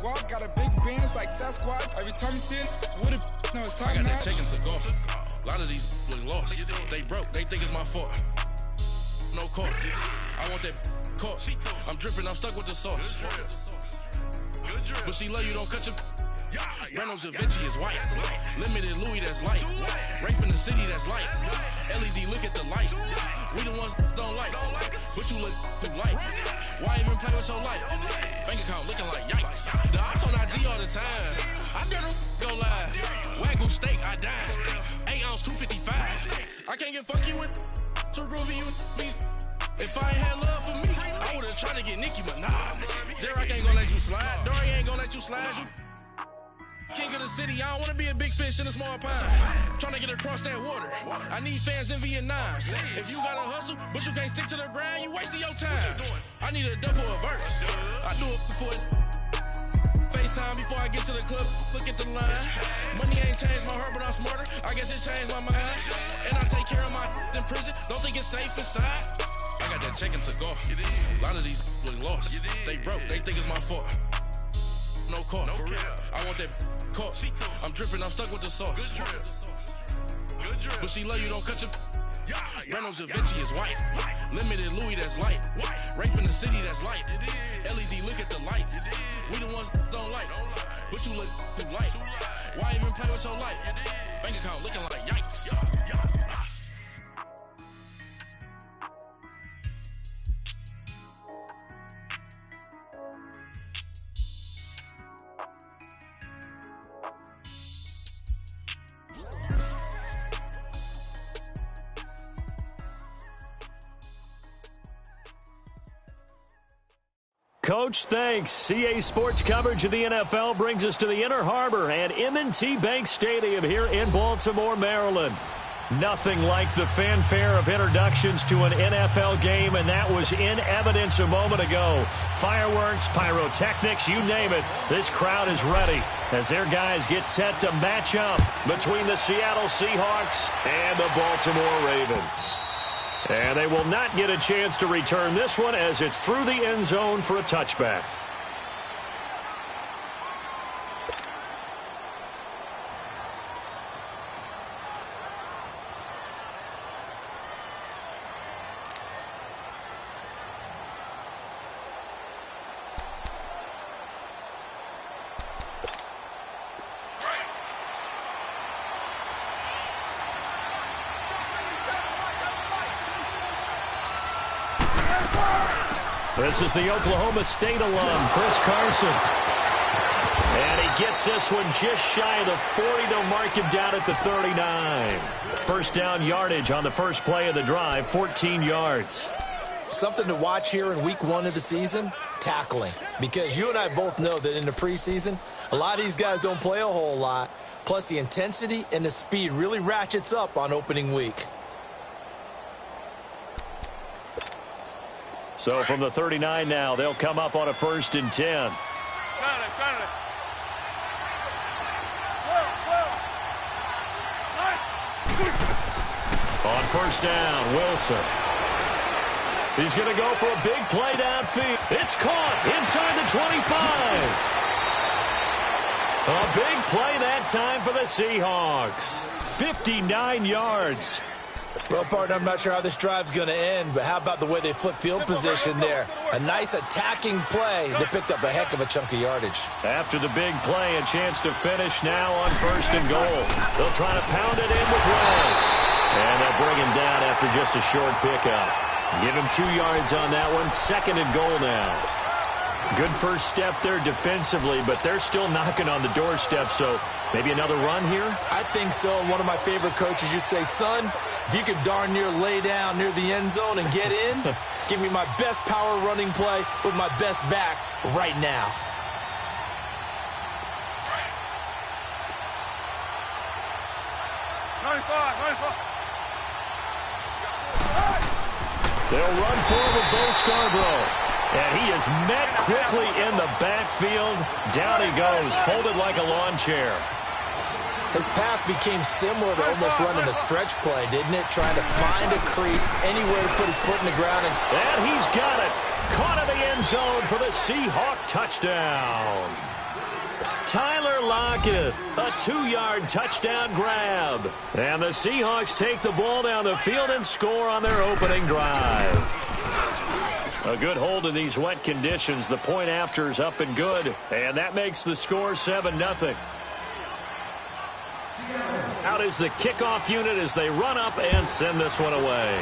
guap, got a big bands like Sasquatch. Every time you see it, with it, no, it's top I got notch. that chicken to go. A lot of these look lost. They broke, they think it's my fault. No court. I want that court. I'm dripping, I'm stuck with the sauce. But she love you, don't cut your... Reynolds Da Vinci is white. Limited Louis, that's light. Rape in the city, that's light. LED, look at the light. We the ones don't like. But you look too light. Why even play with your life? Bank account looking like yikes. The ops on IG all the time. I dare them go live. Wagyu steak, I died. 8 ounce, 255. I can't get funky with too groovy you me. If I ain't had love for me, I would've tried to get Nicki Minaj. Derek ain't gonna let you slide. Dory ain't gonna let you slide. You king of the city, I don't wanna be a big fish in a small pond. Trying to get across that water. I need fans in Vietnam. If you gotta hustle, but you can't stick to the grind, you wasting your time. I need a double a verse. I do it before FaceTime before I get to the club. Look at the line. Money ain't changed my heart, but I'm smarter. I guess it changed my mind. And I take care of my in prison. Don't think it's safe inside. I got that chicken to go. A lot of these look lost. They broke, they think it's my fault. No court, for real. I want that court. I'm dripping, I'm stuck with the sauce. But she love you, don't cut your... Reynolds Da Vinci is white. Limited Louis, that's light. Rape in the city, that's light. LED, look at the lights. We the ones don't like. But you look too light. Why even play with your life? Bank account looking like yikes. Coach, thanks. CA Sports coverage of the NFL brings us to the Inner Harbor at M&T Bank Stadium here in Baltimore, Maryland. Nothing like the fanfare of introductions to an NFL game, and that was in evidence a moment ago. Fireworks, pyrotechnics, you name it. This crowd is ready as their guys get set to match up between the Seattle Seahawks and the Baltimore Ravens. And they will not get a chance to return this one as it's through the end zone for a touchback. This is the Oklahoma State alum, Chris Carson. And he gets this one just shy of the 40. They'll mark him down at the 39. First down yardage on the first play of the drive, 14 yards. Something to watch here in week 1 of the season, tackling. Because you and I both know that in the preseason, a lot of these guys don't play a whole lot. Plus the intensity and the speed really ratchets up on opening week. So from the 39 now, they'll come up on a 1st and 10. On first down, Wilson. He's going to go for a big play downfield. It's caught inside the 25. A big play that time for the Seahawks. 59 yards. Well, partner, I'm not sure how this drive's going to end, but how about the way they flip field position there? A nice attacking play. They picked up a heck of a chunk of yardage. After the big play, a chance to finish now on 1st and goal. They'll try to pound it in with West. And they'll bring him down after just a short pickup. Give him 2 yards on that one. 2nd and goal now. Good first step there defensively, but they're still knocking on the doorstep, so maybe another run here? I think so. And one of my favorite coaches used to say, son, if you could darn near lay down near the end zone and get in, give me my best power running play with my best back right now. They'll run forward with Bo Scarborough. And he is met quickly in the backfield. Down he goes, folded like a lawn chair. His path became similar to almost running a stretch play, didn't it? Trying to find a crease, anywhere to put his foot in the ground. And he's got it. Caught in the end zone for the Seahawk touchdown. Hackett, a 2-yard touchdown grab. And the Seahawks take the ball down the field and score on their opening drive. A good hold in these wet conditions. The point after is up and good. And that makes the score 7-0. Out is the kickoff unit as they run up and send this one away.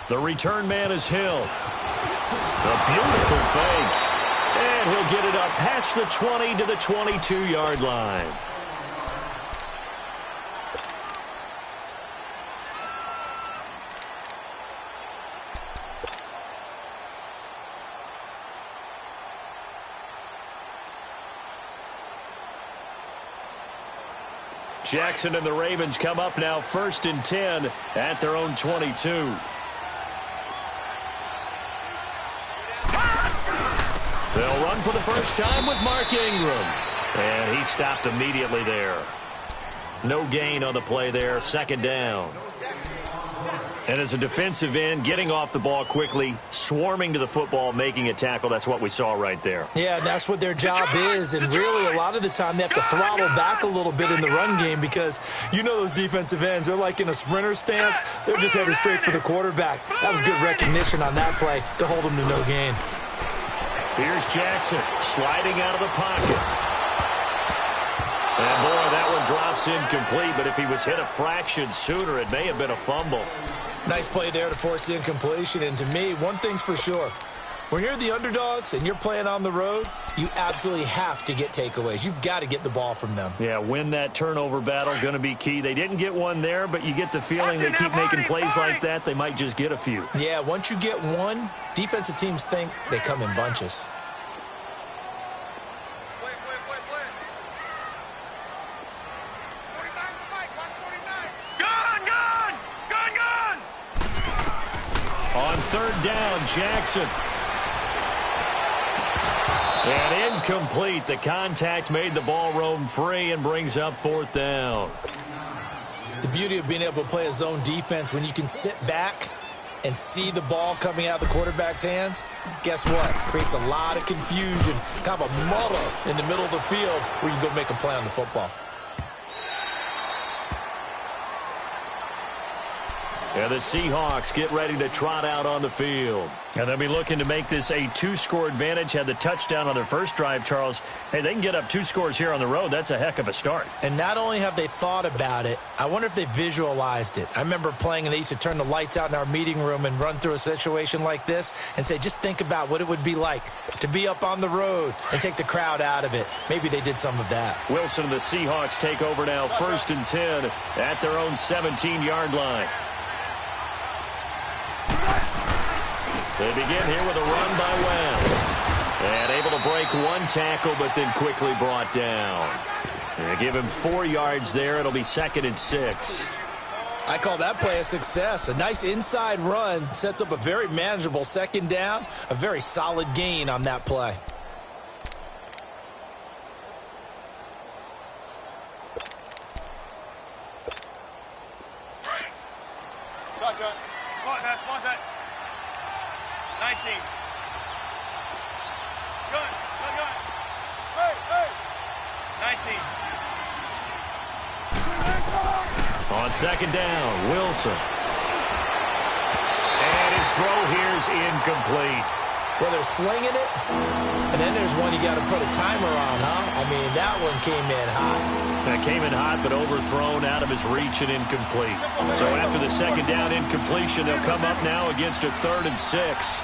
The return man is Hill. A beautiful fake. And he'll get it up past the 20 to the 22-yard line. Jackson and the Ravens come up now 1st and 10 at their own 22. They'll run for the first time with Mark Ingram. And he stopped immediately there. No gain on the play there. 2nd down. And as a defensive end, getting off the ball quickly, swarming to the football, making a tackle, that's what we saw right there. Yeah, that's what their job is. And really, a lot of the time, they have to throttle back a little bit in the run game because you know those defensive ends, they're like in a sprinter stance. They're just headed straight for the quarterback. That was good recognition on that play to hold them to no gain. Here's Jackson sliding out of the pocket. And boy, that one drops incomplete, but if he was hit a fraction sooner, it may have been a fumble. Nice play there to force the incompletion. And to me, one thing's for sure. When you're the underdogs and you're playing on the road, you absolutely have to get takeaways. You've got to get the ball from them. Yeah, win that turnover battle, going to be key. They didn't get one there, but you get the feeling they keep making plays like that, they might just get a few. Yeah, once you get one, defensive teams think they come in bunches. On 3rd down, Jackson. And incomplete. The contact made the ball roam free and brings up 4th down. The beauty of being able to play a zone defense when you can sit back and see the ball coming out of the quarterback's hands, guess what? Creates a lot of confusion, kind of a muddle in the middle of the field where you can go make a play on the football. And the Seahawks get ready to trot out on the field. And they'll be looking to make this a 2-score advantage. Had the touchdown on their first drive, Charles. Hey, they can get up 2 scores here on the road. That's a heck of a start. And not only have they thought about it, I wonder if they visualized it. I remember playing, and they used to turn the lights out in our meeting room and run through a situation like this and say, just think about what it would be like to be up on the road and take the crowd out of it. Maybe they did some of that. Wilson and the Seahawks take over now 1st and 10 at their own 17-yard line. They begin here with a run by West. And able to break one tackle, but then quickly brought down. They give him 4 yards there. It'll be 2nd and 6. I call that play a success. A nice inside run sets up a very manageable 2nd down. A very solid gain on that play. Shotgun. Mark that. 19. Gun. Hey. 19. On 2nd down, Wilson. And his throw here is incomplete. Well, they're slinging it, and then there's one you got to put a timer on, huh? I mean, that one came in hot. That came in hot, but overthrown, out of his reach and incomplete. So after the 2nd down incompletion, they'll come up now against a 3rd and 6.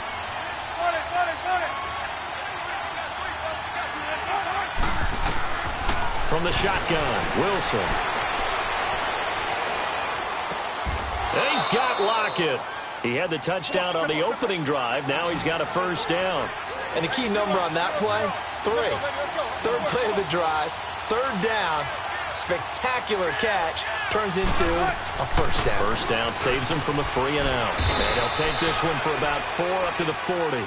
From the shotgun, Wilson. And he's got Lockett. He had the touchdown on the opening drive. Now he's got a 1st down. And the key number on that play, 3. 3rd play of the drive, 3rd down. Spectacular catch turns into a 1st down. 1st down saves him from a 3 and out. And he'll take this one for about 4 up to the 40.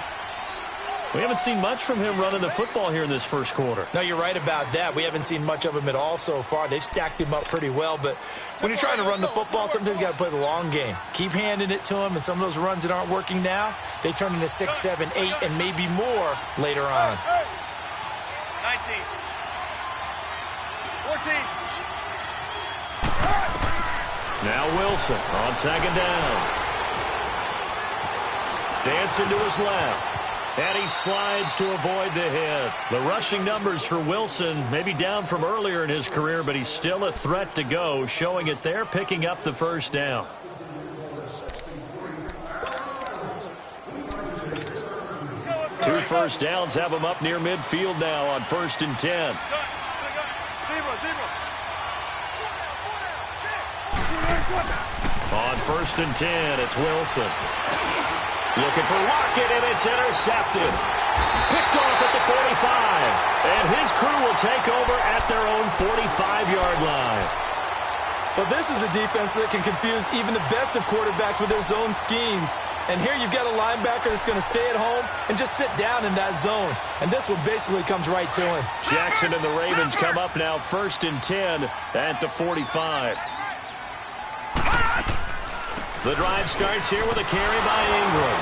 We haven't seen much from him running the football here in this 1st quarter. No, you're right about that. We haven't seen much of him at all so far. They've stacked him up pretty well, but when you're trying to run the football, sometimes you got to play the long game. Keep handing it to him, and some of those runs that aren't working now, they turn into 6, 7, 8, and maybe more later on. 19. 14. Now Wilson on second down. Dancing to his left. And he slides to avoid the hit. The rushing numbers for Wilson maybe down from earlier in his career, but he's still a threat to go, showing it there, picking up the first down. Two first downs have him up near midfield now on 1st and 10. On 1st and 10, it's Wilson. Looking for Lockett, and it's intercepted. Picked off at the 45. And his crew will take over at their own 45-yard line. Well, this is a defense that can confuse even the best of quarterbacks with their zone schemes. And here you've got a linebacker that's going to stay at home and just sit down in that zone. And this one basically comes right to him. Jackson and the Ravens come up now 1st and 10 at the 45. The drive starts here with a carry by Ingram.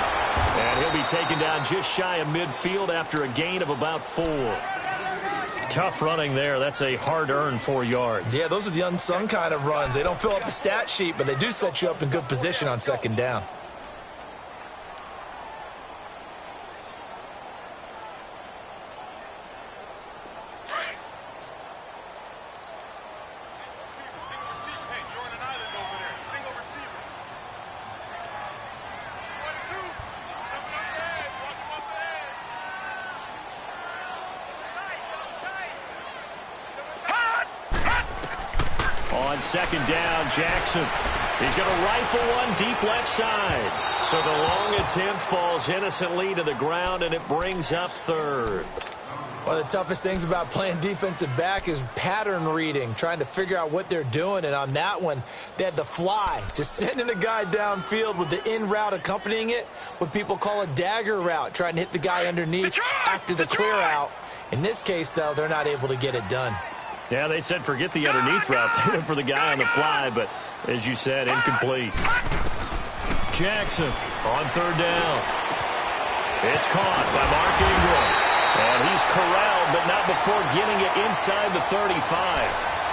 And he'll be taken down just shy of midfield after a gain of about 4. Tough running there. That's a hard-earned 4 yards. Yeah, those are the unsung kind of runs. They don't fill up the stat sheet, but they do set you up in good position on second down. On second down, Jackson. He's going to rifle one deep left side. So the long attempt falls innocently to the ground, and it brings up 3rd. One of the toughest things about playing defensive back is pattern reading, trying to figure out what they're doing. And on that one, they had the fly, just sending a guy downfield with the in route accompanying it, what people call a dagger route, trying to hit the guy underneath after the clear out. In this case, though, they're not able to get it done. Yeah, they said forget the underneath route for the guy on the fly, but as you said, incomplete. Jackson on 3rd down. It's caught by Mark Ingram. And he's corralled, but not before getting it inside the 35.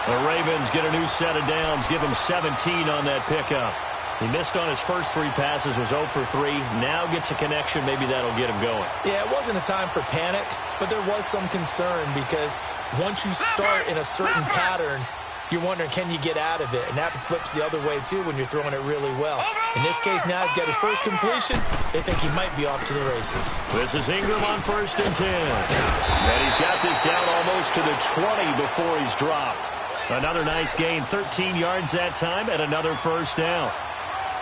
The Ravens get a new set of downs, give him 17 on that pickup. He missed on his first 3 passes, was 0 for 3. Now gets a connection. Maybe that'll get him going. Yeah, it wasn't a time for panic, but there was some concern because once you start in a certain pattern, you're wondering, can you get out of it? And that flips the other way, too, when you're throwing it really well. In this case, now he's got his first completion. They think he might be off to the races. This is Ingram on 1st and 10. And he's got this down almost to the 20 before he's dropped. Another nice gain, 13 yards that time, and another first down.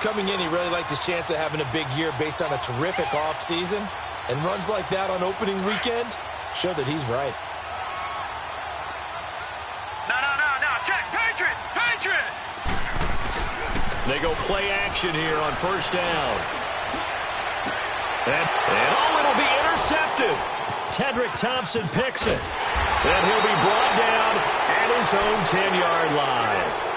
Coming in, he really liked his chance of having a big year based on a terrific offseason. And runs like that on opening weekend show that he's right. No. Check. Patriot. They go play action here on 1st down. And it'll be intercepted. Tedrick Thompson picks it. And he'll be brought down at his own 10-yard line.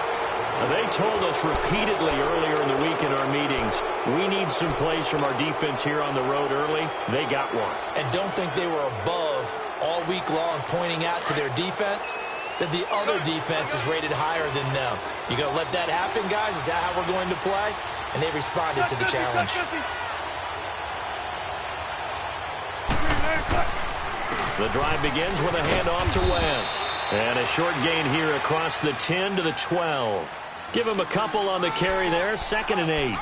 They told us repeatedly earlier in the week in our meetings, we need some plays from our defense here on the road early. They got one. And don't think they were above all week long pointing out to their defense that the other defense is rated higher than them. You going to let that happen, guys? Is that how we're going to play? And they responded to the challenge. The drive begins with a handoff to West. And a short gain here across the 10 to the 12. Give him a couple on the carry there, 2nd and 8.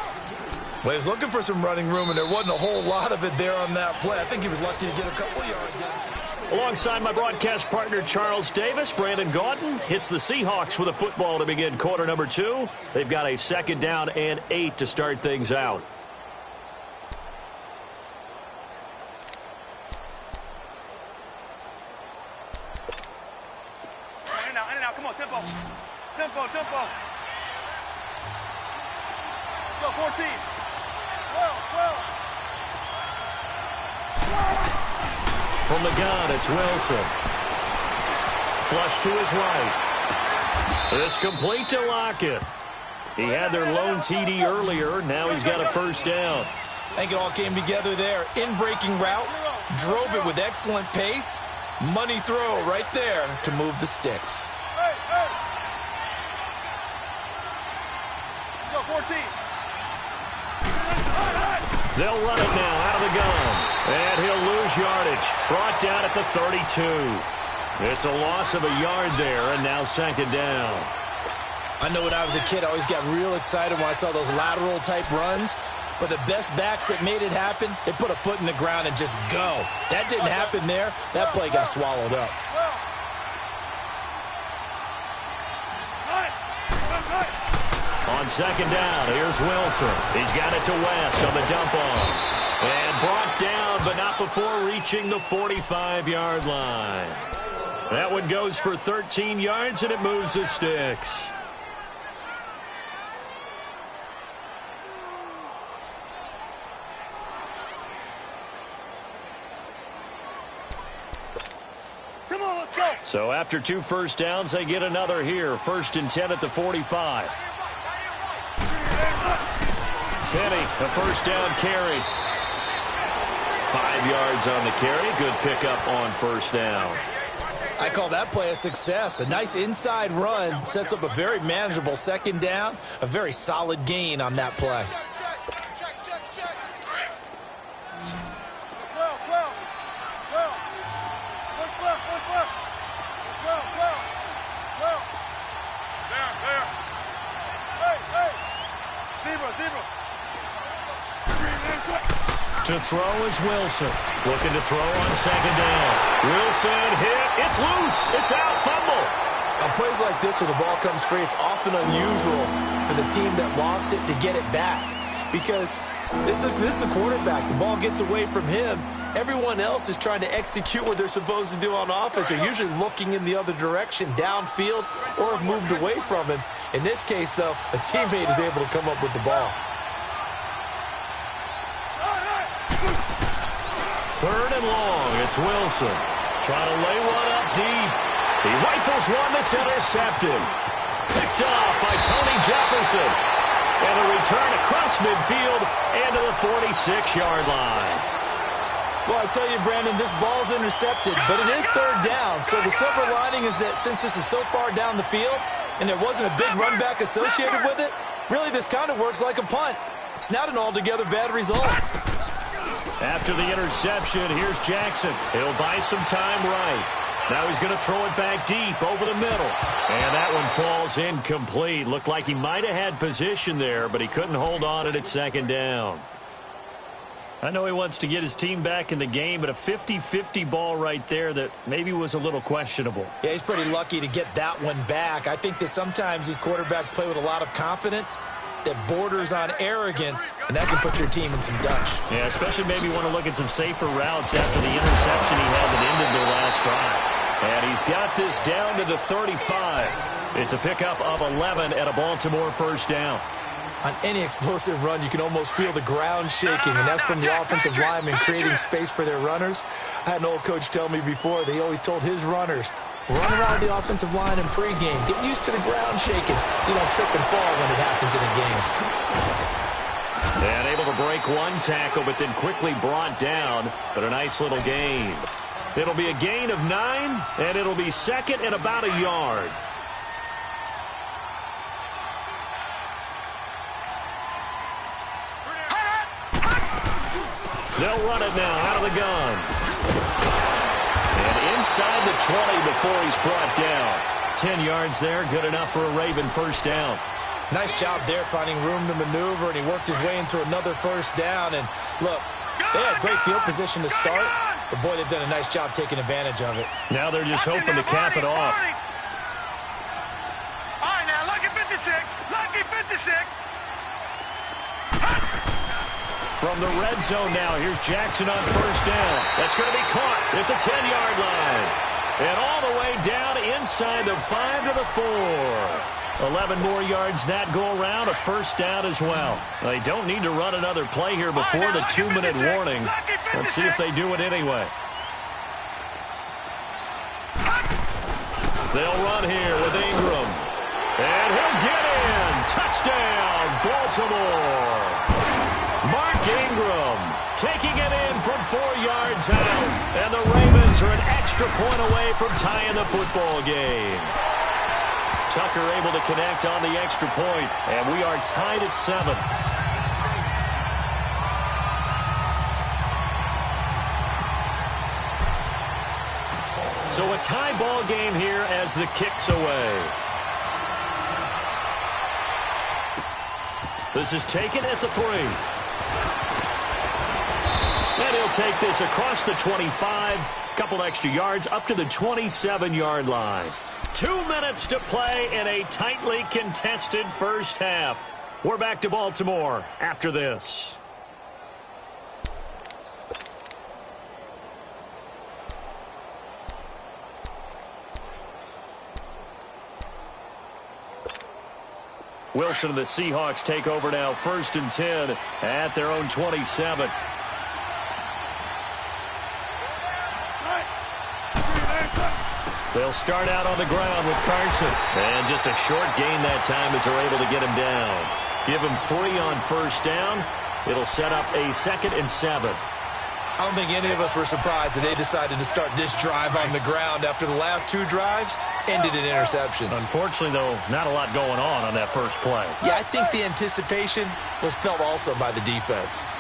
Well, he was looking for some running room, and there wasn't a whole lot of it there on that play. I think he was lucky to get a couple yards in. Alongside my broadcast partner, Charles Davis, Brandon Gaudin hits the Seahawks with a football to begin quarter number 2. They've got a 2nd down and 8 to start things out. In and out. Come on, tempo. Let's go, 14. 12. From the gun, it's Wilson. Flush to his right. It's complete to Lockett. He had their lone TD earlier. Now he's got a first down. I think it all came together there. In-breaking route, drove it with excellent pace, Money throw right there to move the sticks. Hey, hey. Let's go, 14. They'll run it now out of the gun. And he'll lose yardage. Brought down at the 32. It's a loss of a yard there, and now second down. I know when I was a kid, I always got real excited when I saw those lateral-type runs. But the best backs that made it happen, they put a foot in the ground and just go. That didn't happen there. That play got swallowed up. On second down, here's Wilson. He's got it to West on the dump off. And brought down, but not before reaching the 45-yard line. That one goes for 13 yards, and it moves the sticks. Come on, let's go. So after 2 first downs, they get another here. 1st and 10 at the 45. Penny, a first down carry. 5 yards on the carry. Good pickup on first down. I call that play a success. A nice inside run sets up a very manageable second down. A very solid gain on that play. To throw is Wilson. Looking to throw on second down. Wilson hit. It's loose. It's out. Fumble. On plays like this where the ball comes free, it's often unusual for the team that lost it to get it back. Because this is a quarterback. The ball gets away from him. Everyone else is trying to execute what they're supposed to do on offense. They're usually looking in the other direction, downfield, or have moved away from him. In this case, though, a teammate is able to come up with the ball. 3rd and long. It's Wilson. Trying to lay one up deep. He rifles one that's intercepted. Picked off by Tony Jefferson. And a return across midfield and to the 46-yard line. Well, I tell you, Brandon, this ball's intercepted, but it is 3rd down. So the silver lining is that since this is so far down the field and there wasn't a big run back associated with it, really this kind of works like a punt. It's not an altogether bad result. After the interception, here's Jackson. He'll buy some time right. Now he's going to throw it back deep over the middle. And that one falls incomplete. Looked like he might have had position there, but he couldn't hold on at second down. I know he wants to get his team back in the game, but a 50-50 ball right there that maybe was a little questionable. Yeah, he's pretty lucky to get that one back. I think that sometimes these quarterbacks play with a lot of confidence that borders on arrogance, and that can put your team in some Dutch. Yeah, especially maybe want to look at some safer routes after the interception he had that ended their last drive. And he's got this down to the 35. It's a pickup of 11 at a Baltimore first down. On any explosive run, you can almost feel the ground shaking, and that's from the offensive linemen creating space for their runners. I had an old coach tell me before, they always told his runners, run around the offensive line in pregame. Get used to the ground shaking so you don't trip and fall when it happens in a game. And able to break one tackle, but then quickly brought down, but a nice little gain. It'll be a gain of 9, and it'll be second and about a yard. They'll run it now out of the gun. And inside the 20 before he's brought down. 10 yards there, good enough for a Raven first down. Nice job there finding room to maneuver, and he worked his way into another first down. And look, they had great field position to start, but boy, they've done a nice job taking advantage of it. Now they're just hoping to cap it off. All right, now, lucky 56. Lucky 56. From the red zone now, here's Jackson on first down. That's going to be caught at the 10-yard line. And all the way down inside the 5 to the 4. 11 more yards that go around, a first down as well. They don't need to run another play here before the 2-minute warning. Let's see if they do it anyway. They'll run here with Ingram. And he'll get in. Touchdown, Baltimore. Mark Ingram taking it in from 4 yards out. And the Ravens are an extra extra point away from tying the football game. Tucker able to connect on the extra point, and we are tied at 7. So a tie ball game here as the kick's away. This is taken at the 3. And he'll take this across the 25. Couple extra yards up to the 27-yard line. 2 minutes to play in a tightly contested first half. We're back to Baltimore after this. Wilson and the Seahawks take over now, 1st and 10 at their own 27. They'll start out on the ground with Carson. And just a short gain that time as they're able to get him down. Give him 3 on 1st down. It'll set up a 2nd and 7. I don't think any of us were surprised that they decided to start this drive on the ground after the last 2 drives ended in interceptions. Unfortunately, though, not a lot going on that first play. Yeah, I think the anticipation was felt also by the defense.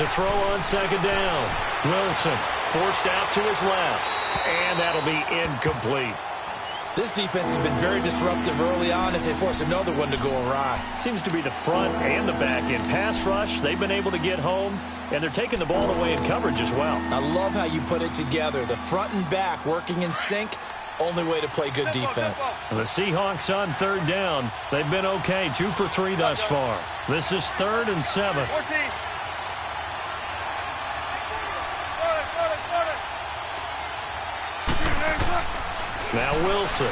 To throw on 2nd down. Wilson forced out to his left. And that'll be incomplete. This defense has been very disruptive early on as they force another one to go awry. Seems to be the front and the back end. Pass rush, they've been able to get home, and they're taking the ball away in coverage as well. I love how you put it together. The front and back working in sync, only way to play good defense. The Seahawks on 3rd down. They've been okay, 2 for 3 thus far. This is 3rd and 7. 14. Now Wilson.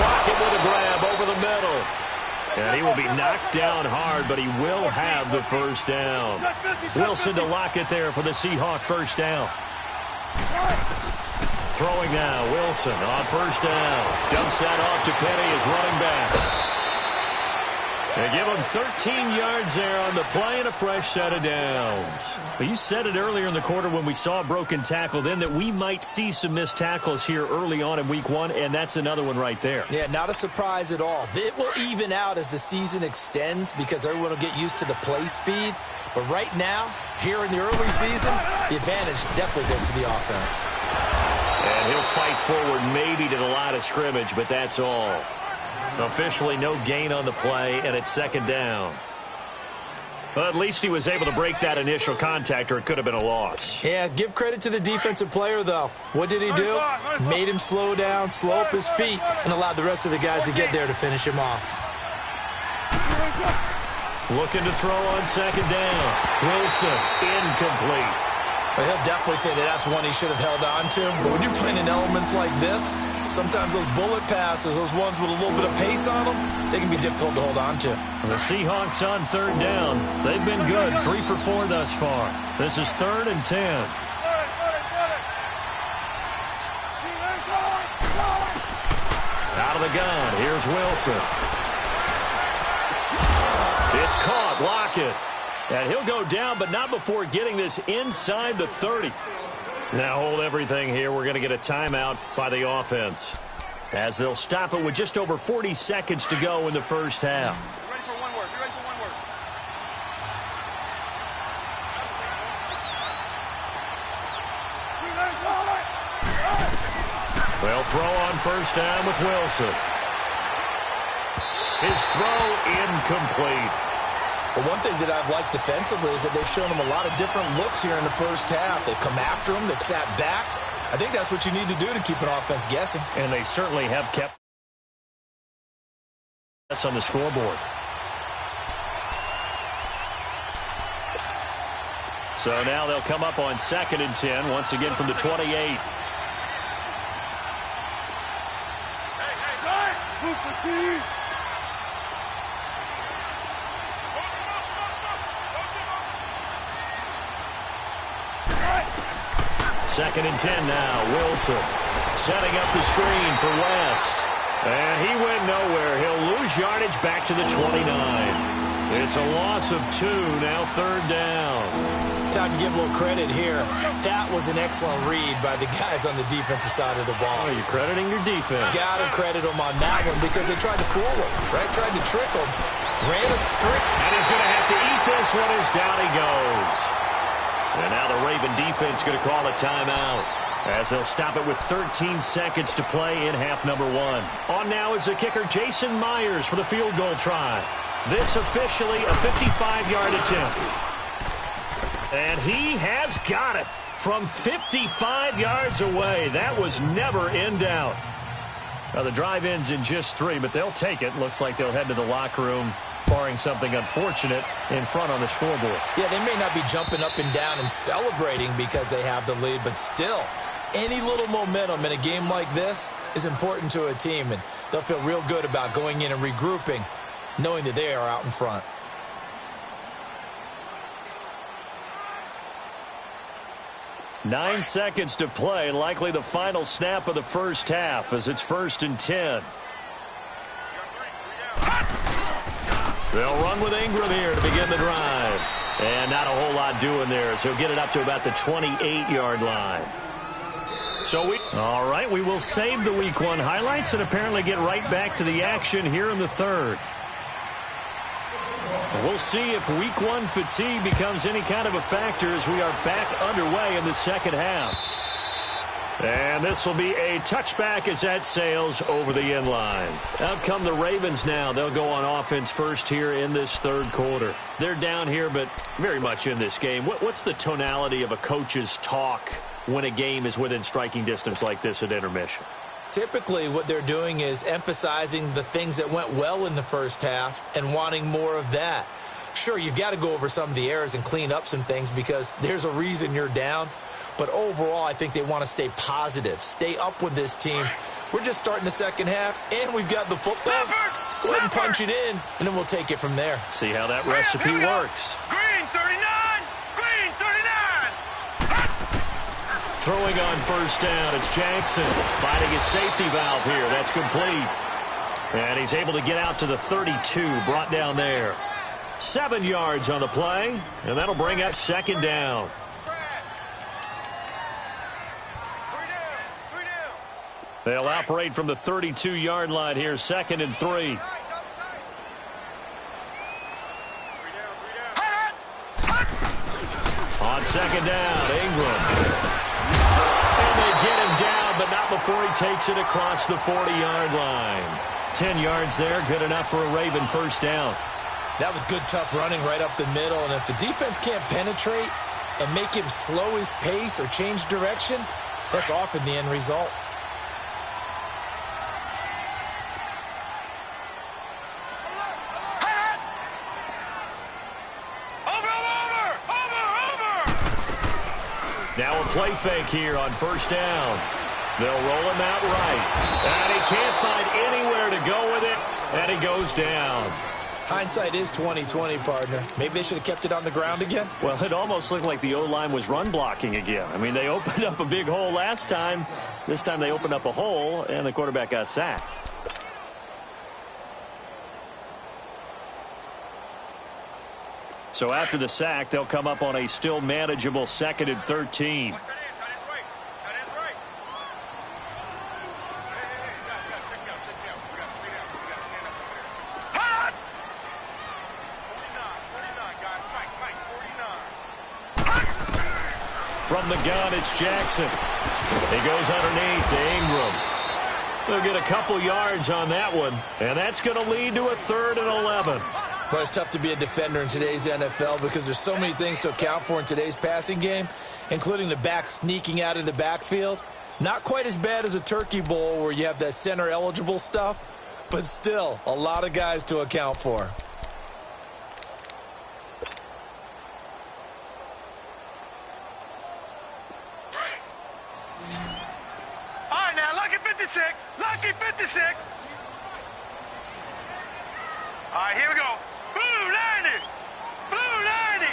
Lockett with a grab over the middle. And he will be knocked down hard, but he will have the 1st down. Wilson to Lockett there for the Seahawk 1st down. Throwing now, Wilson on 1st down. Dumps that off to Penny as running back. They give him 13 yards there on the play and a fresh set of downs. Well, you said it earlier in the quarter when we saw a broken tackle then that we might see some missed tackles here early on in week 1, and that's another one right there. Yeah, not a surprise at all. It will even out as the season extends because everyone will get used to the play speed. But right now, here in the early season, the advantage definitely goes to the offense. And he'll fight forward maybe to the line of scrimmage, but that's all. Officially no gain on the play, and it's 2nd down. Well, at least he was able to break that initial contact, or it could have been a loss. Yeah, give credit to the defensive player, though. What did he do? Made him slow down, slow up his feet, and allowed the rest of the guys to get there to finish him off. Looking to throw on 2nd down. Wilson, incomplete. Well, he'll definitely say that that's one he should have held on to. But when you're playing in elements like this, sometimes those bullet passes, those ones with a little bit of pace on them, they can be difficult to hold on to. The Seahawks on 3rd down. They've been good, 3 for 4 thus far. This is 3rd and 10. Out of the gun, here's Wilson. It's caught, Lockett. And he'll go down, but not before getting this inside the 30. Now hold everything here. We're going to get a timeout by the offense, as they'll stop it with just over 40 seconds to go in the first half. Be ready for one word. Be ready for one word. They'll throw on 1st down with Wilson. His throw incomplete. The one thing that I've liked defensively is that they've shown him a lot of different looks here in the first half. They've come after him. They've sat back. I think that's what you need to do to keep an offense guessing. And they certainly have kept us on the scoreboard. So now they'll come up on 2nd and 10, once again from the 28. Hey, move the team. 2nd and 10 now. Wilson setting up the screen for West. And he went nowhere. He'll lose yardage back to the 29. It's a loss of 2, now 3rd down. time to give a little credit here. That was an excellent read by the guys on the defensive side of the ball. Oh, you're crediting your defense. Got to credit them on that one because they tried to fool him, right? Tried to trick him. Ran a script. And he's going to have to eat this one as down he goes. And now the Raven defense going to call a timeout as they'll stop it with 13 seconds to play in half number 1. On now is the kicker Jason Myers for the field goal try. This officially a 55-yard attempt. And he has got it from 55 yards away. That was never in doubt. Now the drive ends in just 3, but they'll take it. Looks like they'll head to the locker room, barring something unfortunate in front on the scoreboard. Yeah, they may not be jumping up and down and celebrating because they have the lead, but still, any little momentum in a game like this is important to a team, and they'll feel real good about going in and regrouping, knowing that they are out in front. Nine seconds to play, likely the final snap of the first half as it's 1st and 10. They'll run with Ingram here to begin the drive. And not a whole lot doing there, so he'll get it up to about the 28-yard line. All right, we will save the Week 1 highlights and apparently get right back to the action here in the third. We'll see if Week 1 fatigue becomes any kind of a factor as we are back underway in the second half. And this will be a touchback as that sails over the end line. Out come the Ravens now. They'll go on offense first here in this third quarter. They're down here, but very much in this game. What's the tonality of a coach's talk when a game is within striking distance like this at intermission? Typically, what they're doing is emphasizing the things that went well in the first half and wanting more of that. Sure, you've got to go over some of the errors and clean up some things because there's a reason you're down. But overall, I think they want to stay positive, stay up with this team. We're just starting the second half, and we've got the football. Let's go ahead and punch it in, and then we'll take it from there. See how that recipe works. Green 39! Green 39! Throwing on first down, it's Jackson finding his safety valve here. That's complete. And he's able to get out to the 32, brought down there. 7 yards on the play, and that'll bring up second down. They'll operate from the 32-yard line here, 2nd and 3. On second down, Ingram. And they get him down, but not before he takes it across the 40-yard line. 10 yards there, good enough for a Raven first down. That was good, tough running right up the middle, and if the defense can't penetrate and make him slow his pace or change direction, that's often the end result. Now a play fake here on first down. They'll roll him out right. And he can't find anywhere to go with it, and he goes down. Hindsight is 20/20, partner. Maybe they should have kept it on the ground again. Well, it almost looked like the O-line was run blocking again. I mean, they opened up a big hole last time. This time they opened up a hole, and the quarterback got sacked. So after the sack, they'll come up on a still manageable 2nd and 13. From the gun, it's Jackson. He goes underneath to Ingram. They'll get a couple yards on that one, and that's going to lead to a 3rd and 11. Well, it's tough to be a defender in today's NFL because there's so many things to account for in today's passing game, including the back sneaking out of the backfield. Not quite as bad as a turkey bowl where you have that center-eligible stuff, but still a lot of guys to account for. All right, now, lucky 56. Lucky 56. All right, here we go. Blue 90. Blue 90.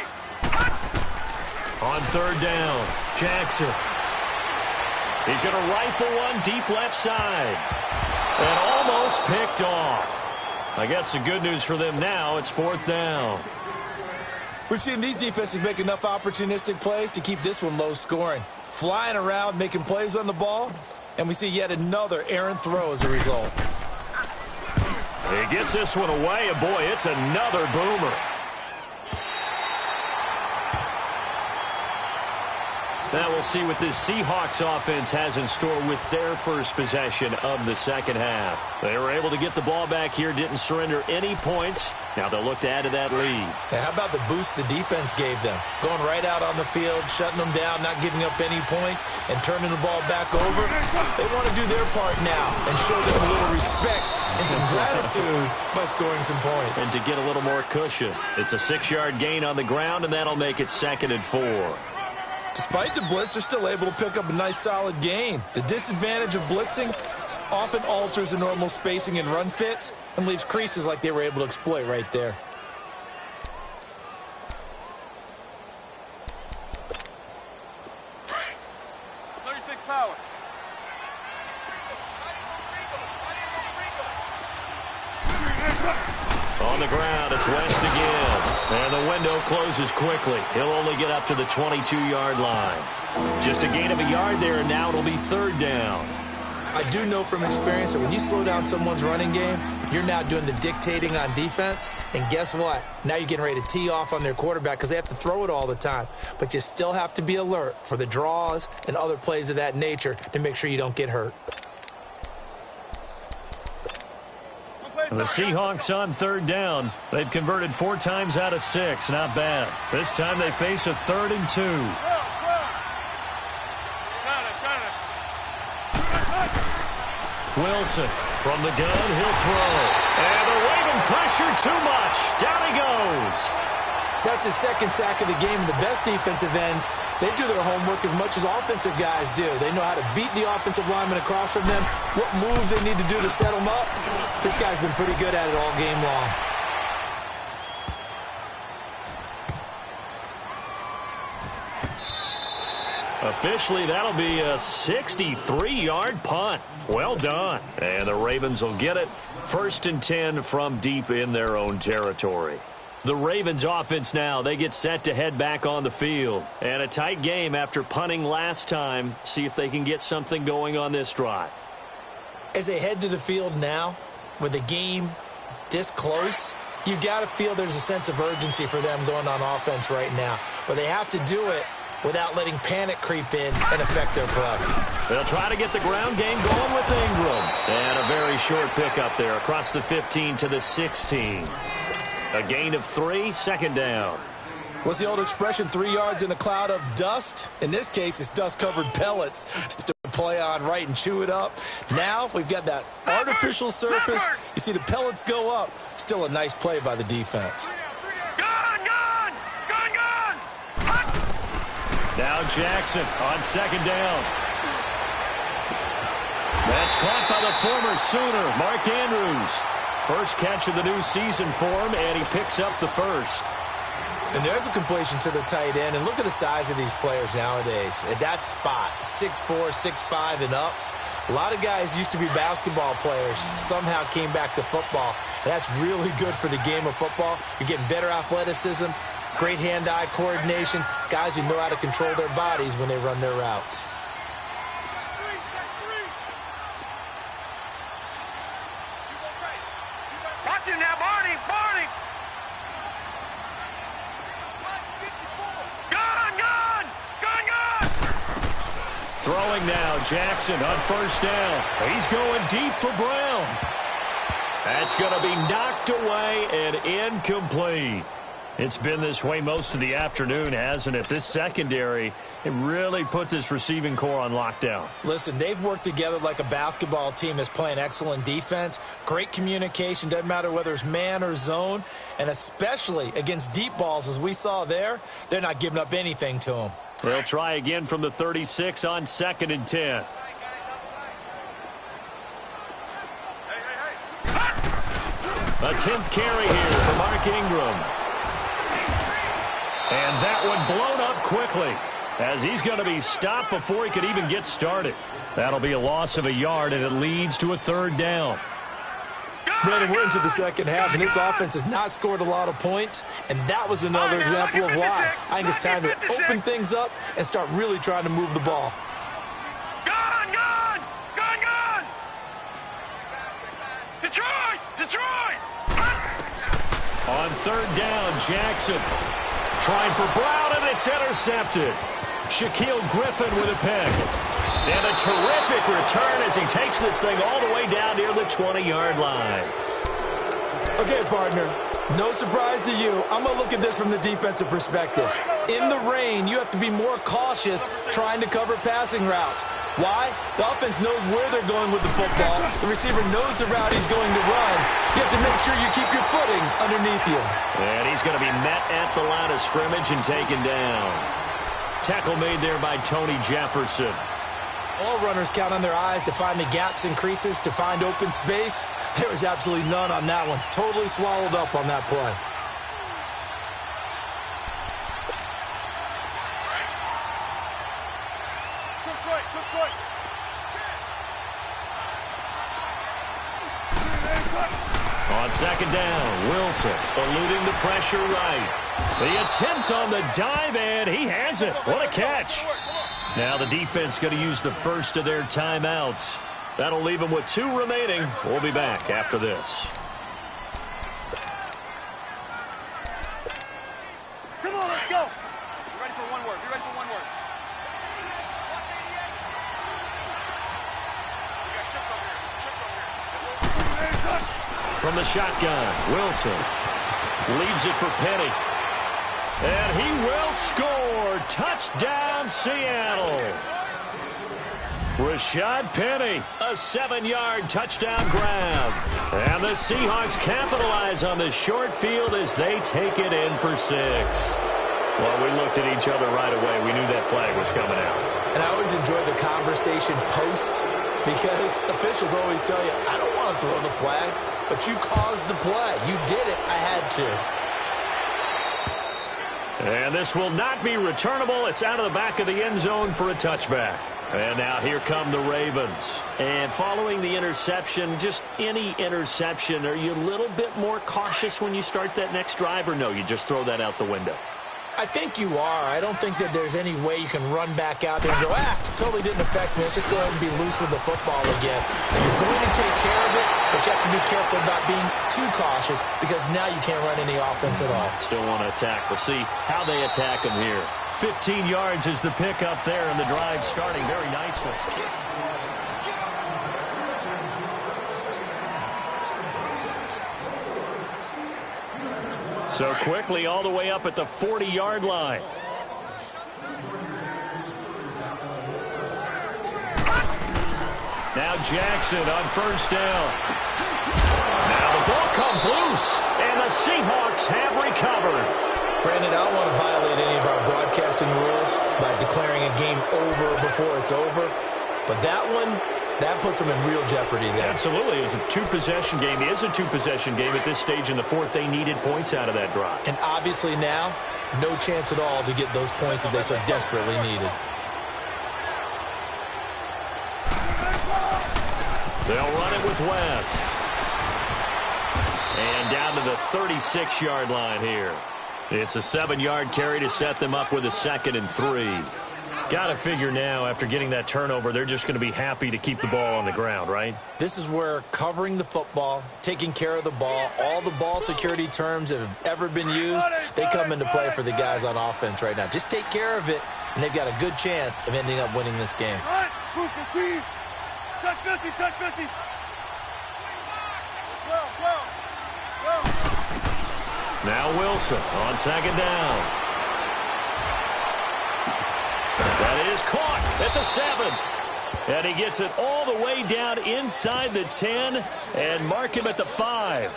On 3rd down, Jackson. He's going to rifle one deep left side. And almost picked off. I guess the good news for them now, it's 4th down. We've seen these defenses make enough opportunistic plays to keep this one low scoring. Flying around, making plays on the ball, and we see yet another errant throw as a result. He gets this one away, and boy, it's another boomer. Now we'll see what this Seahawks offense has in store with their first possession of the second half. They were able to get the ball back here, didn't surrender any points. Now they'll look to add to that lead. Now, how about the boost the defense gave them? Going right out on the field, shutting them down, not giving up any points, and turning the ball back over. They want to do their part now and show them a little respect and some gratitude by scoring some points. And to get a little more cushion. It's a 6-yard gain on the ground, and that'll make it 2nd and 4. Despite the blitz, they're still able to pick up a nice, solid gain. The disadvantage of blitzing often alters the normal spacing and run fits and leaves creases like they were able to exploit right there. Power. On the ground, it's West again. And the window closes quickly. He'll only get up to the 22-yard line. Just a gain of a yard there, and now it'll be 3rd down. I do know from experience that when you slow down someone's running game, you're now doing the dictating on defense. And guess what? Now you're getting ready to tee off on their quarterback because they have to throw it all the time. But you still have to be alert for the draws and other plays of that nature to make sure you don't get hurt. The Seahawks on 3rd down. They've converted 4 times out of 6. Not bad. This time they face a 3rd and 2. Wilson from the gun. He'll throw. And the Raven pressure too much. Down he goes. That's his 2nd sack of the game. And the best defensive ends, they do their homework as much as offensive guys do. They know how to beat the offensive lineman across from them, what moves they need to do to set them up. This guy's been pretty good at it all game long. Officially, that'll be a 63-yard punt. Well done. And the Ravens will get it. 1st and 10 from deep in their own territory. The Ravens offense now, they get set to head back on the field. And a tight game after punting last time. See if they can get something going on this drive. As they head to the field now, with the game this close, you've got to feel there's a sense of urgency for them going on offense right now. But they have to do it without letting panic creep in and affect their play. They'll try to get the ground game going with Ingram. And a very short pickup there across the 15 to the 16. A gain of 3, 2nd down. What's the old expression, 3 yards in a cloud of dust? In this case, it's dust-covered pellets to play on right and chew it up. Now we've got that artificial surface. You see the pellets go up. Still a nice play by the defense. Now Jackson on 2nd down. That's caught by the former Sooner, Mark Andrews. First catch of the new season for him, and he picks up the first. And there's a completion to the tight end. And look at the size of these players nowadays. At that spot, 6'4", 6'5", and up. A lot of guys used to be basketball players, somehow came back to football. And that's really good for the game of football. You're getting better athleticism, great hand-eye coordination, guys who know how to control their bodies when they run their routes. Watch him now, Barney! Barney! Gun! Throwing now, Jackson on 1st down. He's going deep for Brown. That's going to be knocked away and incomplete. It's been this way most of the afternoon, hasn't it? This secondary, it really put this receiving core on lockdown. Listen, they've worked together like a basketball team that's playing excellent defense. Great communication, doesn't matter whether it's man or zone. And especially against deep balls, as we saw there, they're not giving up anything to them. They'll try again from the 36 on 2nd and 10. A 10th carry here for Mark Ingram. And that one blown up quickly as he's going to be stopped before he could even get started. That'll be a loss of a yard, and it leads to a 3rd down. Gun! Brandon, we're into the second half, and this offense has not scored a lot of points, and that was another example of why. I think it's time to open things up and start really trying to move the ball. Gone! Detroit! On third down, Jackson trying for Brown, and it's intercepted. Shaquille Griffin with a pick. And a terrific return as he takes this thing all the way down near the 20-yard line. Okay, partner, no surprise to you. I'm going to look at this from the defensive perspective. In the rain, you have to be more cautious trying to cover passing routes. Why? The offense knows where they're going with the football. The receiver knows the route he's going to run. You have to make sure you keep your footing underneath you. And he's going to be met at the line of scrimmage and taken down. Tackle made there by Tony Jefferson. All runners count on their eyes to find the gaps and creases, to find open space. There was absolutely none on that one. Totally swallowed up on that play. On second down, Wilson eluding the pressure right. The attempt on the dive, and he has it. What a catch. Now the defense going to use the first of their timeouts. That'll leave them with 2 remaining. We'll be back after this. Come on, let's go. Be ready for one word. We got chips over here. From the shotgun, Wilson leaves it for Penny. And he will score. Touchdown, Seattle. Rashad Penny, a 7-yard touchdown grab. And the Seahawks capitalize on the short field as they take it in for 6. Well, we looked at each other right away. We knew that flag was coming out. And I always enjoy the conversation post, because officials always tell you, I don't want to throw the flag, but you caused the play. You did it. I had to. And this will not be returnable. It's out of the back of the end zone for a touchback. And now here come the Ravens. And following the interception, just any interception, are you a little bit more cautious when you start that next drive, or no, you just throw that out the window? I think you are. I don't think that there's any way you can run back out there and go, totally didn't affect me. Let's just go ahead and be loose with the football again. You're going to take care of it, but you have to be careful about being too cautious, because now you can't run any offense at all. Still want to attack. We'll see how they attack him here. 15 yards is the pickup there, and the drive starting very nicely. So quickly all the way up at the 40-yard line. Now Jackson on first down. Now the ball comes loose, and the Seahawks have recovered. Brandon, I don't want to violate any of our broadcasting rules by declaring a game over before it's over, but that one, that puts them in real jeopardy there. Absolutely. It was a 2-possession game. It is a 2-possession game at this stage in the fourth. They needed points out of that drive. And obviously now, no chance at all to get those points that they so desperately needed. They'll run it with West. And down to the 36-yard line here. It's a 7-yard carry to set them up with a 2nd and 3. Got to figure now, after getting that turnover, they're just going to be happy to keep the ball on the ground, right? This is where covering the football, taking care of the ball, all the ball security terms that have ever been used, they come into play for the guys on offense right now. Just take care of it, and they've got a good chance of ending up winning this game. All right, move 15. Check 50, check 50. Well. Now Wilson on second down. That is caught at the 7. And he gets it all the way down inside the 10 and mark him at the 5.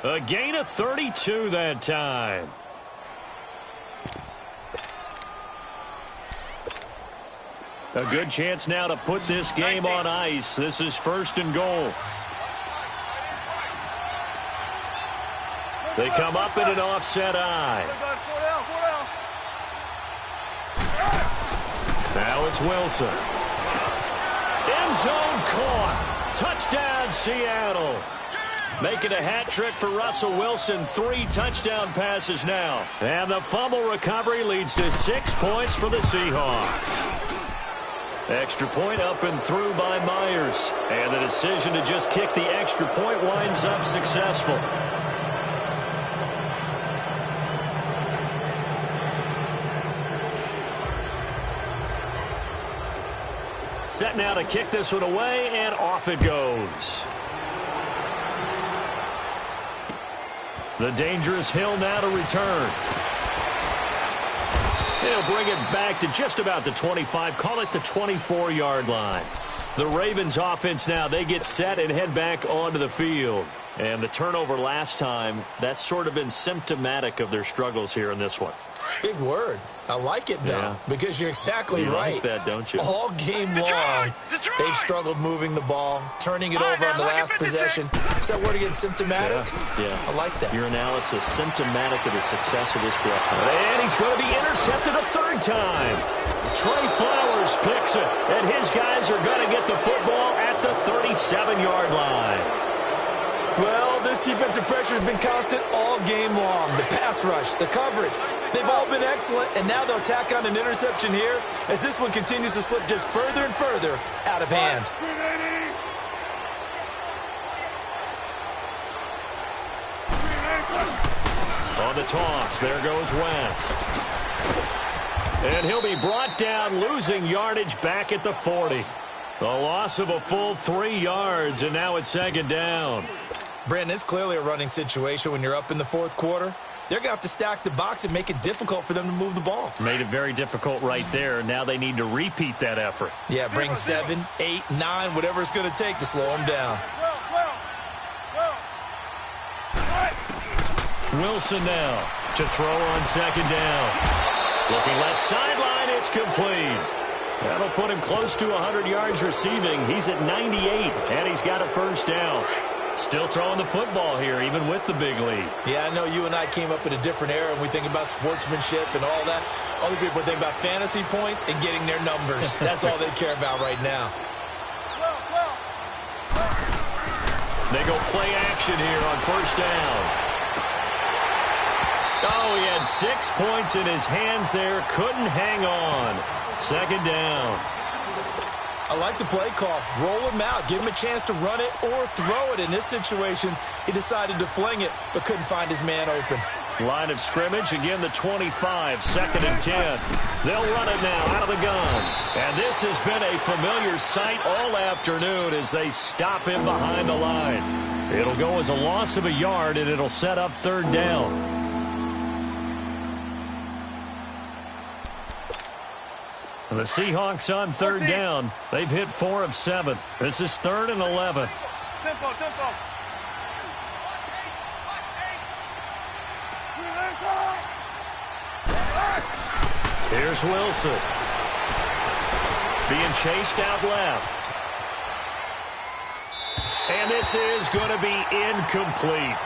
A gain of 32 that time. A good chance now to put this game on ice. This is 1st and goal. They come up in an offset eye. Now it's Wilson. End zone caught. Touchdown, Seattle. Making a hat trick for Russell Wilson. 3 touchdown passes now. And the fumble recovery leads to 6 points for the Seahawks. Extra point up and through by Myers. And the decision to just kick the extra point winds up successful. Set now to kick this one away, and off it goes. The dangerous Hill now to return. He'll bring it back to just about the 25, call it the 24-yard line. The Ravens offense now, they get set and head back onto the field. And the turnover last time, that's sort of been symptomatic of their struggles here in this one. Big word. I like it, though, because you're exactly right. Like that, don't you? All game long, they've struggled moving the ball, turning it over on the last possession. Is that word again, symptomatic? Yeah. I like that. Your analysis, symptomatic of the success of this play. And he's going to be intercepted a third time. Trey Flowers picks it, and his guys are going to get the football at the 37-yard line. Well, this defensive pressure has been constant all game long. The pass rush, the coverage, they've all been excellent, and now they'll tack on an interception here as this one continues to slip just further and further out of hand. On the toss, there goes West. And he'll be brought down, losing yardage back at the 40. A loss of a full 3 yards, and now it's second down. Brandon, it's clearly a running situation when you're up in the fourth quarter. They're going to have to stack the box and make it difficult for them to move the ball. Made it very difficult right there. Now they need to repeat that effort. Yeah, bring 7, 8, 9, whatever it's going to take to slow them down. Wilson now to throw on second down. Looking left sideline, it's complete. That'll put him close to 100 yards receiving. He's at 98, and he's got a first down. Still throwing the football here, even with the big lead. Yeah, I know you and I came up in a different era, and we think about sportsmanship and all that. Other people think about fantasy points and getting their numbers. That's all they care about right now. They go play action here on first down. Oh, he had 6 points in his hands there. Couldn't hang on. Second down. I like the play call. Roll him out. Give him a chance to run it or throw it. In this situation, he decided to fling it, but couldn't find his man open. Line of scrimmage, again the 25, second and 10. They'll run it now out of the gun. And this has been a familiar sight all afternoon as they stop him behind the line. It'll go as a loss of a yard, and it'll set up third down. The Seahawks on third down. They've hit 4 of 7. This is 3rd and 11. Tempo. Here's Wilson. Being chased out left. And this is going to be incomplete.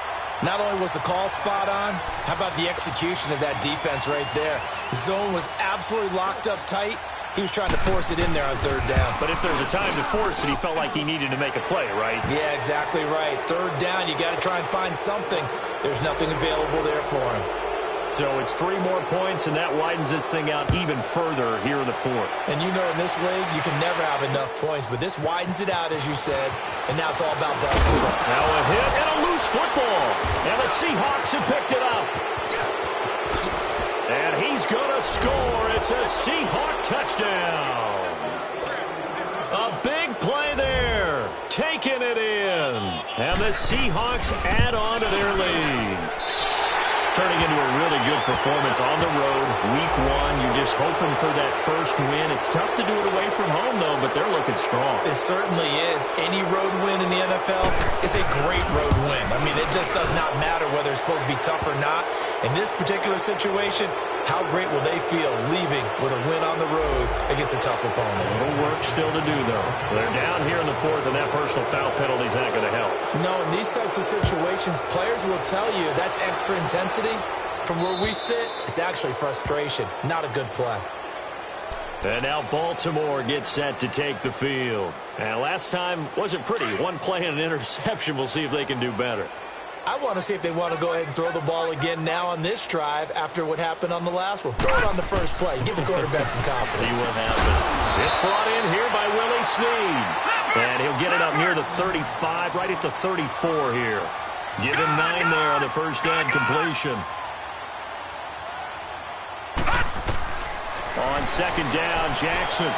Not only was the call spot on, how about the execution of that defense right there? The zone was absolutely locked up tight. He was trying to force it in there on third down. But if there's a time to force it, he felt like he needed to make a play, right? Yeah, exactly right. Third down, you got to try and find something. There's nothing available there for him. So it's 3 more points, and that widens this thing out even further here in the fourth. And you know in this league, you can never have enough points, but this widens it out, as you said, and now it's all about ball control. Now a hit and a loose football, and the Seahawks have picked it up. And he's going to score. It's a Seahawk touchdown. A big play there, taking it in. And the Seahawks add on to their lead. Turning into a really good performance on the road, week 1. You're just hoping for that first win. It's tough to do it away from home, though, but they're looking strong. It certainly is. Any road win in the NFL is a great road win. I mean, it just does not matter whether it's supposed to be tough or not. In this particular situation, how great will they feel leaving with a win on the road against a tough opponent? A little work still to do, though. They're down here in the fourth, and that personal foul penalty is not going to help. No, in these types of situations, players will tell you that's extra intensity. From where we sit, it's actually frustration. Not a good play. And now Baltimore gets set to take the field. And last time wasn't pretty. One play and an interception. We'll see if they can do better. I want to see if they want to go ahead and throw the ball again now on this drive after what happened on the last one. Throw it on the first play. Give the quarterback some confidence. See what happens. It's brought in here by Willie Snead. And he'll get it up near the 35, right at the 34 here. Give him 9 there on the first down completion. On second down, Jackson.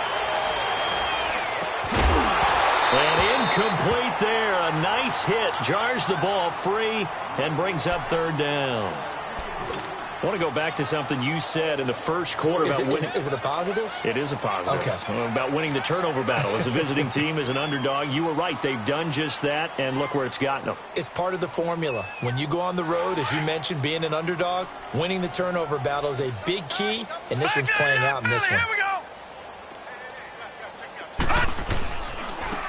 And incomplete there. A nice hit. Jars the ball free and brings up third down. I want to go back to something you said in the first quarter. Is it a positive? It is a positive. Okay. About winning the turnover battle. As a visiting team, as an underdog, you were right. They've done just that, and look where it's gotten them. It's part of the formula. When you go on the road, as you mentioned, being an underdog, winning the turnover battle is a big key, and this one's playing out in this one.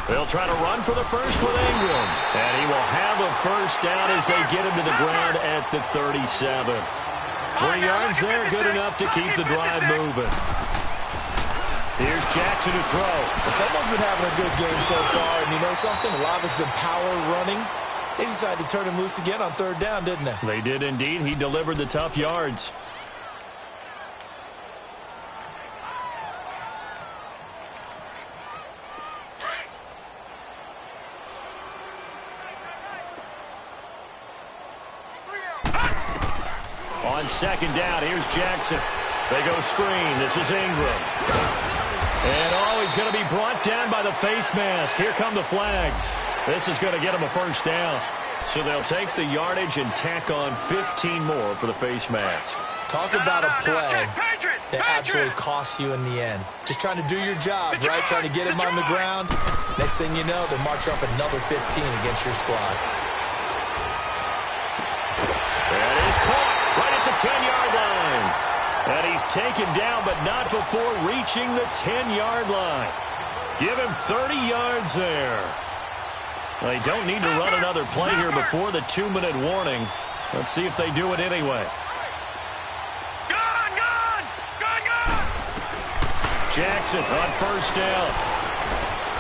They'll try to run for the first with Ingram. And he will have a first down as they get him to the ground at the 37. 3 yards there, good enough to keep the drive moving. Here's Jackson to throw. Someone's been having a good game so far, and you know something? A lot of it's been power running. They decided to turn him loose again on third down, didn't they? They did indeed. He delivered the tough yards. On second down, here's Jackson. They go screen. This is Ingram. And he's going to be brought down by the face mask. Here come the flags. This is going to get him a first down. So they'll take the yardage and tack on 15 more for the face mask. Talk about a play that absolutely costs you in the end. Just trying to do your job, right? Trying to get him on the ground. Next thing you know, they'll march up another 15 against your squad. That is caught right at the 10-yard line. And he's taken down, but not before reaching the 10-yard line. Give him 30 yards there. They don't need to run another play here before the 2-minute warning. Let's see if they do it anyway. Jackson on first down.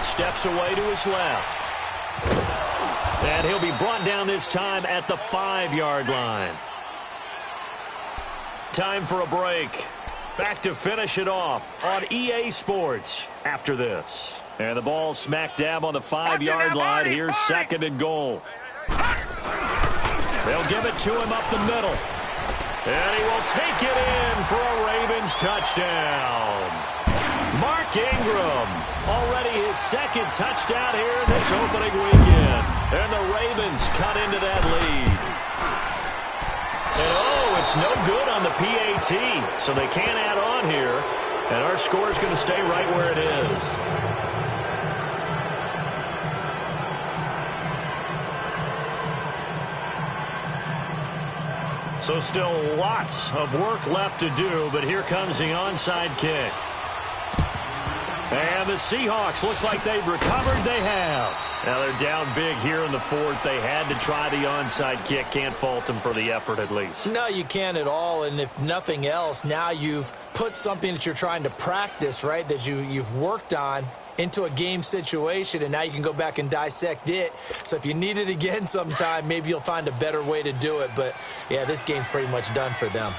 Steps away to his left. And he'll be brought down this time at the 5-yard line. Time for a break. Back to finish it off on EA Sports after this. And the ball smack dab on the 5-yard line. Here's second and goal. They'll give it to him up the middle. And he will take it in for a Ravens touchdown. Mark Ingram, already his second touchdown here in this opening weekend. And the Ravens cut into that lead. And it's no good on the PAT, so they can't add on here. And our score is going to stay right where it is. So still lots of work left to do, but here comes the onside kick. And the Seahawks, looks like they've recovered. They have. Now they're down big here in the fourth. They had to try the onside kick. Can't fault them for the effort at least. No, you can't at all. And if nothing else, now you've put something that you're trying to practice, right, that you've worked on into a game situation, and now you can go back and dissect it. So if you need it again sometime, maybe you'll find a better way to do it. But, yeah, this game's pretty much done for them.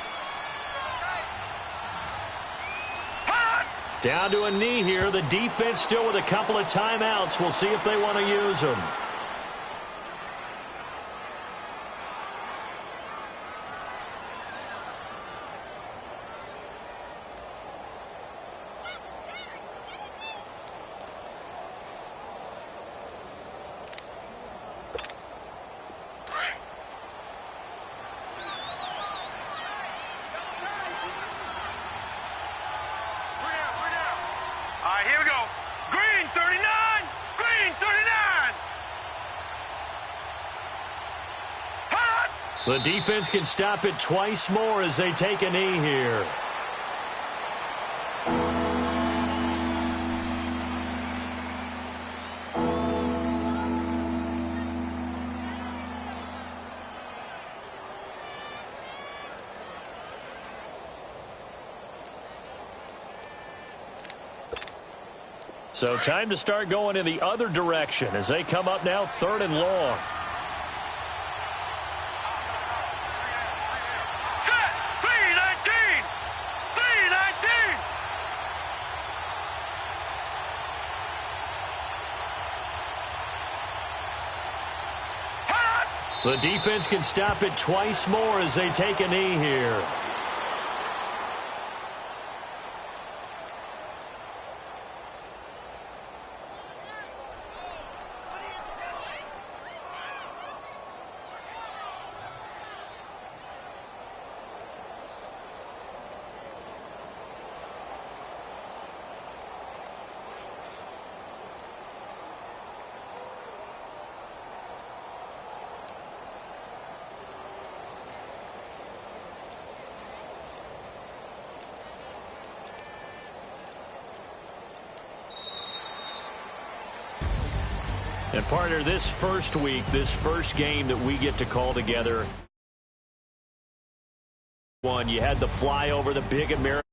Down to a knee here. The defense still with a couple of timeouts. We'll see if they want to use them. Here we go. Green 39. Green 39. Hot. The defense can stop it twice more as they take a knee here. So time to start going in the other direction as they come up now 3rd and long. Set! 319! 319! The defense can stop it twice more as they take a knee here. And partner, this first week, this first game that we get to call together, you had the flyover, the big American.